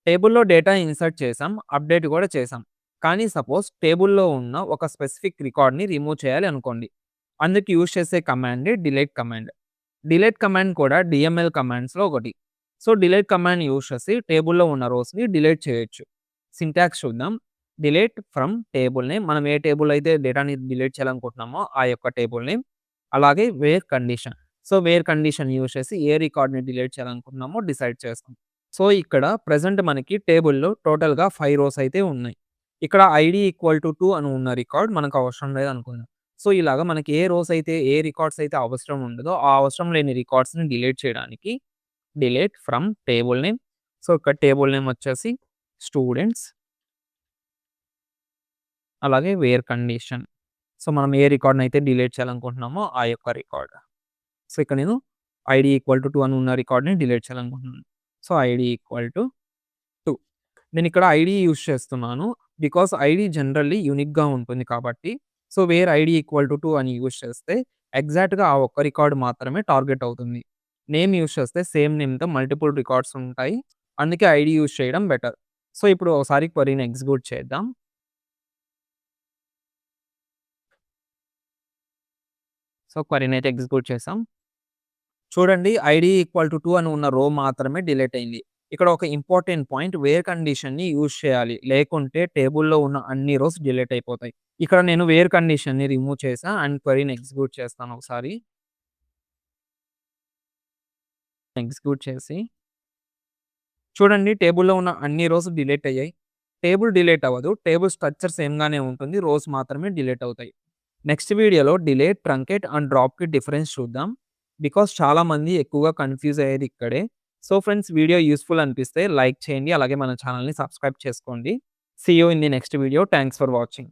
టేబుల్‌లో data insert చేసాం. Update కూడా చేసాం. కానీ సపోజ్ టేబుల్‌లో ఉన్న ఒక స్పెసిఫిక్ రికార్డ్‌ని రిమూవ్ చేయాలి అనుకోండి. అందుకు యూజ్ చేసే కమాండే డిలీట్ కమాండ్. డిలీట్ కమాండ్ కూడా డీఎంఎల్ కమాండ్స్‌లో ఒకటి. సో, డిలీట్ కమాండ్ యూజ్ చేసి టేబుల్‌లో ఉన్న రోస్‌ని డిలీట్ చేయొచ్చు. సింటాక్స్ చూద్దాం. Delete from table name. మనం ఏ టేబుల్ అయితే డేటాని డిలీట్ చేయాలనుకుంటున్నామో ఆ యొక్క టేబుల్ నేమ్. అలాగే where condition. So, where condition use చేసి ఏ రికార్డ్‌ని డిలీట్ చేయాలనుకుంటున్నామో డిసైడ్ చేస్తాం. సో, ఇక్కడ ప్రెజెంట్ మనకి టేబుల్‌లో టోటల్‌గా 5 రోస్ అయితే ఉన్నాయి. ఇక్కడ ఐడీ ఈక్వల్ టు 2 అని ఉన్న రికార్డ్ మనకు అవసరం లేదనుకుందాం. సో, ఇలాగ మనకి ఏ రోస్ అయితే, ఏ రికార్డ్స్ అయితే అవసరం ఉండదో, ఆ అవసరం లేని రికార్డ్స్‌ని డిలీట్ చేయడానికి delete from table name. So, ఇక్కడ టేబుల్ నేమ్ వచ్చేసి స్టూడెంట్స్. అలాగే వేర్ కండిషన్. సో, మనం ఏ రికార్డ్‌నైతే డిలీట్ చేయాలనుకుంటున్నామో ఆ యొక్క రికార్డ్. సో, ఇక్కడ నేను ఐడీ ఈక్వల్ టు 2 అని ఉన్న రికార్డ్‌ని డిలీట్ చేయాలనుకుంటున్నాను. So, ID equal to 2. నేనిక్కడ ఐడీ యూజ్ చేస్తున్నాను. బికాజ్ ఐడీ జనరల్లీ యూనిక్‌గా ఉంటుంది కాబట్టి. So, where ID equal to 2 అని యూజ్ చేస్తే ఎగ్జాక్ట్‌గా ఆ ఒక్క రికార్డ్ మాత్రమే టార్గెట్ అవుతుంది. నేమ్ యూజ్ చేస్తే సేమ్ నేమ్‌తో మల్టిపుల్ రికార్డ్స్ ఉంటాయి. అందుకే ఐడీ యూజ్ చేయడం బెటర్. సో, ఇప్పుడు ఒకసారి క్వెరీని ఎగ్జిక్యూట్ చేద్దాం. సో, క్వెరీనైతే ఎగ్జిక్యూట్ చేసాం. చూడండి ఐడీ ఈక్వల్ టు 2 అని ఉన్న రో మాత్రమే డిలీట్ అయింది. ఇక్కడ ఒక ఇంపార్టెంట్ పాయింట్ వేర్ కండిషన్‌ని యూజ్ చేయాలి. లేకుంటే టేబుల్‌లో ఉన్న అన్ని రోస్ డిలీట్ అయిపోతాయి. ఇక్కడ నేను వేర్ కండిషన్‌ని రిమూవ్ చేశా అండ్ క్వెరీని ఎగ్జిక్యూట్ చేస్తాను ఒకసారి. ఎగ్జిక్యూట్ చేసి చూడండి టేబుల్‌లో ఉన్న అన్ని రోస్ డిలీట్ అయ్యాయి. టేబుల్ డిలీట్ అవ్వదు. టేబుల్ స్ట్రక్చర్ సేమ్‌గానే ఉంటుంది. రోస్ మాత్రమే డిలీట్ అవుతాయి. నెక్స్ట్ వీడియోలో డిలీట్, ట్రంకేట్ అండ్ డ్రాప్‌కి డిఫరెన్స్ చూద్దాం. బికాజ్ చాలామంది ఎక్కువగా కన్‌ఫ్యూజ్ అయ్యేది ఇక్కడే. సో ఫ్రెండ్స్ వీడియో యూజ్‌ఫుల్ అనిపిస్తే లైక్ చేయండి. అలాగే మన ఛానెల్‌ని సబ్స్క్రైబ్ చేసుకోండి. See you in the next video. Thanks for watching.